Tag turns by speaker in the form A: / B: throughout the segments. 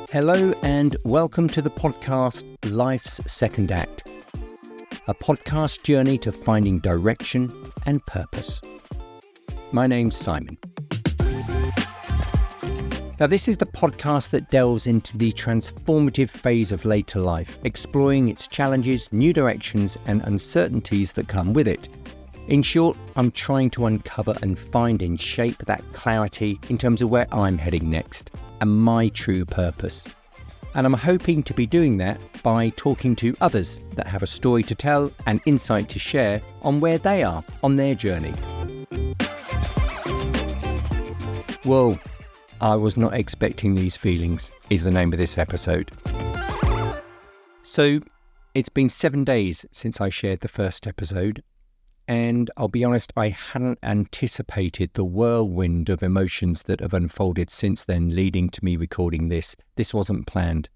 A: Hello and welcome to the podcast Life's Second Act, a podcast journey to finding direction and purpose. My name's Simon. Now, this is the podcast that delves into the transformative phase of later life, exploring its challenges, new directions, and uncertainties that come with it. In short, I'm trying to uncover and find and shape that clarity in terms of where I'm heading next and my true purpose. And I'm hoping to be doing that by talking to others that have a story to tell and insight to share on where they are on their journey. Whoa, I was not expecting these feelings, is the name of this episode. So, it's been 7 days since I shared the first episode. And I'll be honest, I hadn't anticipated the whirlwind of emotions that have unfolded since then, leading to me recording this. This wasn't planned.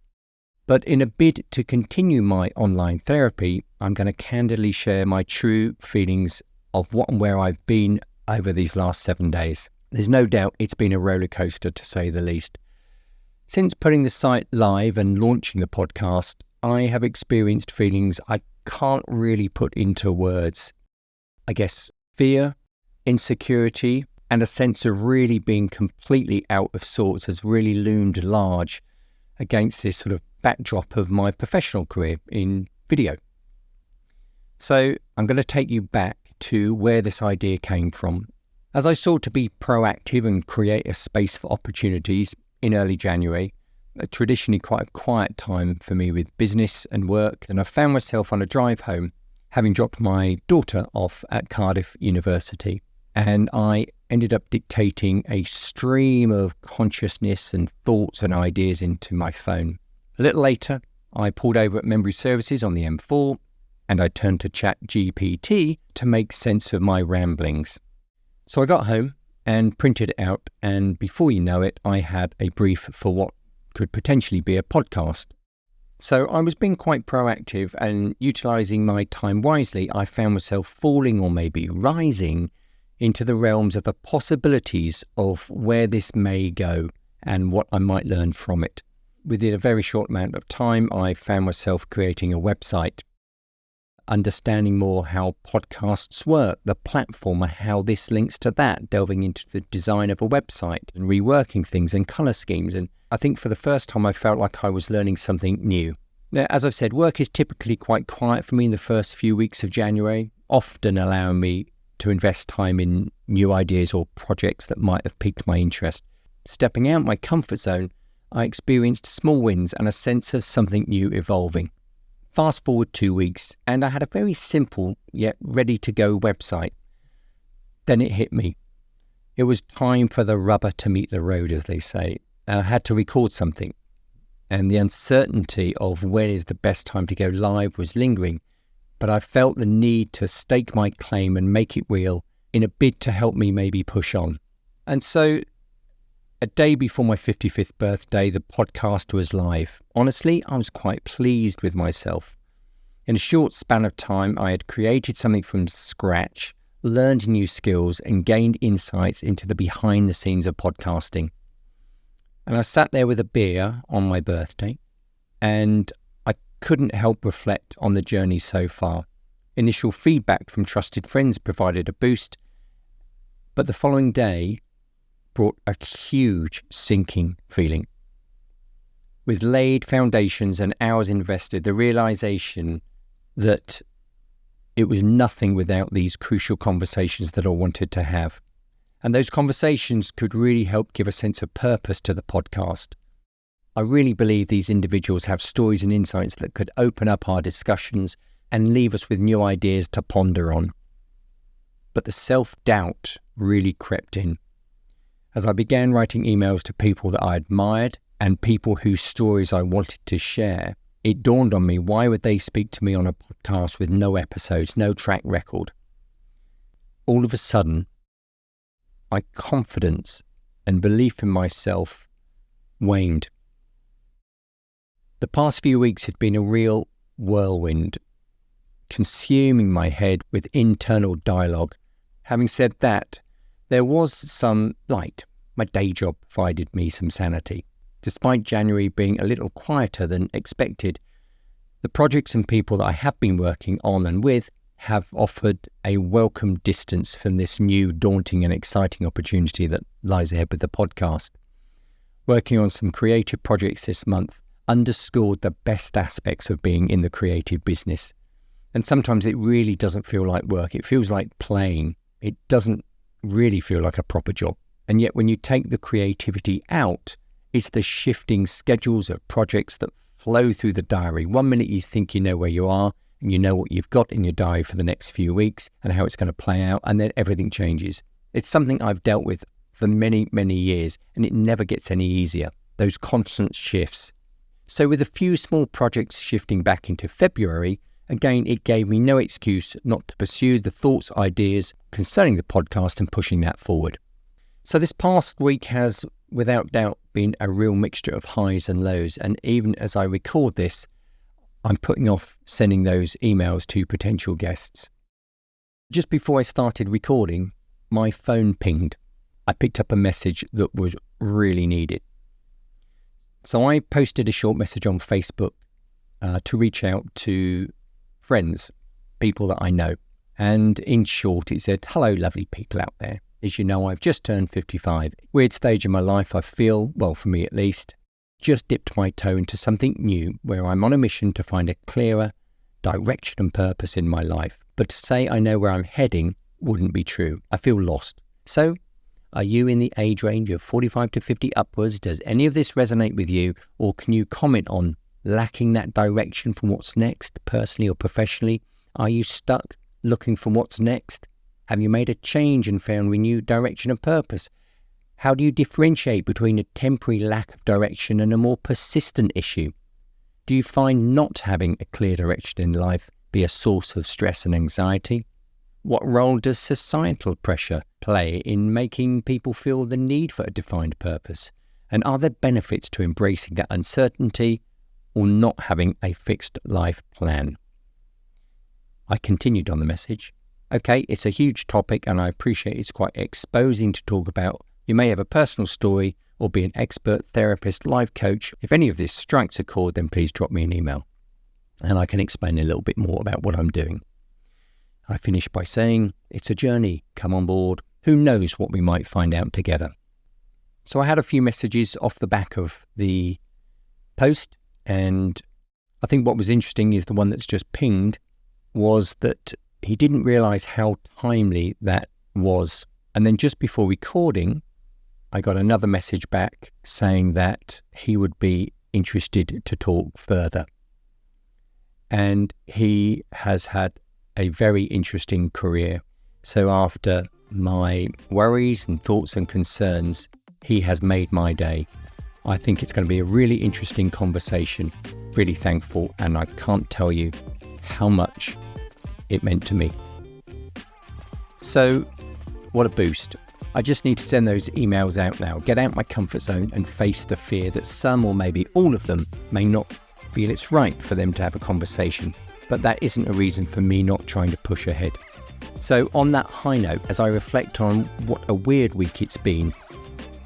A: But in a bid to continue my online therapy, I'm going to candidly share my true feelings of what and where I've been over these last 7 days. There's no doubt it's been a roller coaster, to say the least. Since putting the site live and launching the podcast, I have experienced feelings I can't really put into words. I guess fear, insecurity, and a sense of really being completely out of sorts has really loomed large against this sort of backdrop of my professional career in video. So I'm going to take you back to where this idea came from. As I sought to be proactive and create a space for opportunities in early January, traditionally quite a quiet time for me with business and work, and I found myself on a drive home, having dropped my daughter off at Cardiff University, and I ended up dictating a stream of consciousness and thoughts and ideas into my phone. A little later, I pulled over at Memory Services on the M4, and I turned to ChatGPT to make sense of my ramblings. So I got home and printed it out, and before you know it, I had a brief for what could potentially be a podcast. So I was being quite proactive and utilising my time wisely. I found myself falling, or maybe rising, into the realms of the possibilities of where this may go and what I might learn from it. Within a very short amount of time, I found myself creating a website, understanding more how podcasts work, the platform, and how this links to that, delving into the design of a website and reworking things and colour schemes. And I think for the first time I felt like I was learning something new. Now, as I've said, work is typically quite quiet for me in the first few weeks of January, often allowing me to invest time in new ideas or projects that might have piqued my interest. Stepping out my comfort zone, I experienced small wins and a sense of something new evolving. Fast forward 2 weeks, and I had a very simple yet ready-to-go website. Then it hit me. It was time for the rubber to meet the road, as they say. I had to record something, and the uncertainty of when is the best time to go live was lingering, but I felt the need to stake my claim and make it real in a bid to help me maybe push on. And so, a day before my 55th birthday, the podcast was live. Honestly, I was quite pleased with myself. In a short span of time, I had created something from scratch, learned new skills, and gained insights into the behind the scenes of podcasting. And I sat there with a beer on my birthday, and I couldn't help reflect on the journey so far. Initial feedback from trusted friends provided a boost, but the following day brought a huge sinking feeling. With laid foundations and hours invested, the realization that it was nothing without these crucial conversations that I wanted to have. And those conversations could really help give a sense of purpose to the podcast. I really believe these individuals have stories and insights that could open up our discussions and leave us with new ideas to ponder on. But the self-doubt really crept in. As I began writing emails to people that I admired and people whose stories I wanted to share, it dawned on me, why would they speak to me on a podcast with no episodes, no track record? All of a sudden, my confidence and belief in myself waned. The past few weeks had been a real whirlwind, consuming my head with internal dialogue, Having said that, there was some light. My day job provided me some sanity. Despite January being a little quieter than expected, the projects and people that I have been working on and with have offered a welcome distance from this new daunting and exciting opportunity that lies ahead with the podcast. Working on some creative projects this month underscored the best aspects of being in the creative business. And sometimes it really doesn't feel like work. It feels like playing. It doesn't really feel like a proper job. And yet when you take the creativity out, it's the shifting schedules of projects that flow through the diary. 1 minute you think you know where you are and you know what you've got in your diary for the next few weeks and how it's going to play out, and then everything changes. It's something I've dealt with for many, many years, and it never gets any easier, those constant shifts. So with a few small projects shifting back into February, again, it gave me no excuse not to pursue the thoughts, ideas concerning the podcast and pushing that forward. So this past week has, without doubt, been a real mixture of highs and lows. And even as I record this, I'm putting off sending those emails to potential guests. Just before I started recording, my phone pinged. I picked up a message that was really needed. So I posted a short message on Facebook to reach out to friends, people that I know. And in short, it said, "Hello, lovely people out there. As you know, I've just turned 55. Weird stage in my life, I feel, well, for me at least, just dipped my toe into something new where I'm on a mission to find a clearer direction and purpose in my life. But to say I know where I'm heading wouldn't be true. I feel lost. So, are you in the age range of 45 to 50 upwards? Does any of this resonate with you? Or can you comment on lacking that direction for what's next, personally or professionally? Are you stuck looking for what's next? Have you made a change and found renewed direction and purpose? How do you differentiate between a temporary lack of direction and a more persistent issue? Do you find not having a clear direction in life be a source of stress and anxiety? What role does societal pressure play in making people feel the need for a defined purpose? And are there benefits to embracing that uncertainty or not having a fixed life plan?" I continued on the message. Okay, it's a huge topic and I appreciate it's quite exposing to talk about. You may have a personal story or be an expert therapist, life coach. If any of this strikes a chord, then please drop me an email and I can explain a little bit more about what I'm doing. I finished by saying, it's a journey, come on board. Who knows what we might find out together? So I had a few messages off the back of the post, and I think what was interesting is the one that's just pinged was that he didn't realise how timely that was. And then just before recording, I got another message back saying that he would be interested to talk further. And he has had a very interesting career. So after my worries and thoughts and concerns, he has made my day. I think it's going to be a really interesting conversation. Really thankful, and I can't tell you how much it meant to me. So, what a boost. I just need to send those emails out now, get out my comfort zone and face the fear that some or maybe all of them may not feel it's right for them to have a conversation. But that isn't a reason for me not trying to push ahead. So on that high note, as I reflect on what a weird week it's been,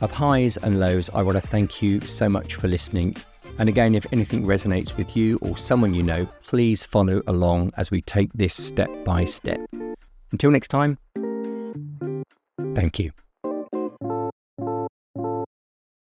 A: of highs and lows, I want to thank you so much for listening. And again, if anything resonates with you or someone you know, please follow along as we take this step by step. Until next time, thank you.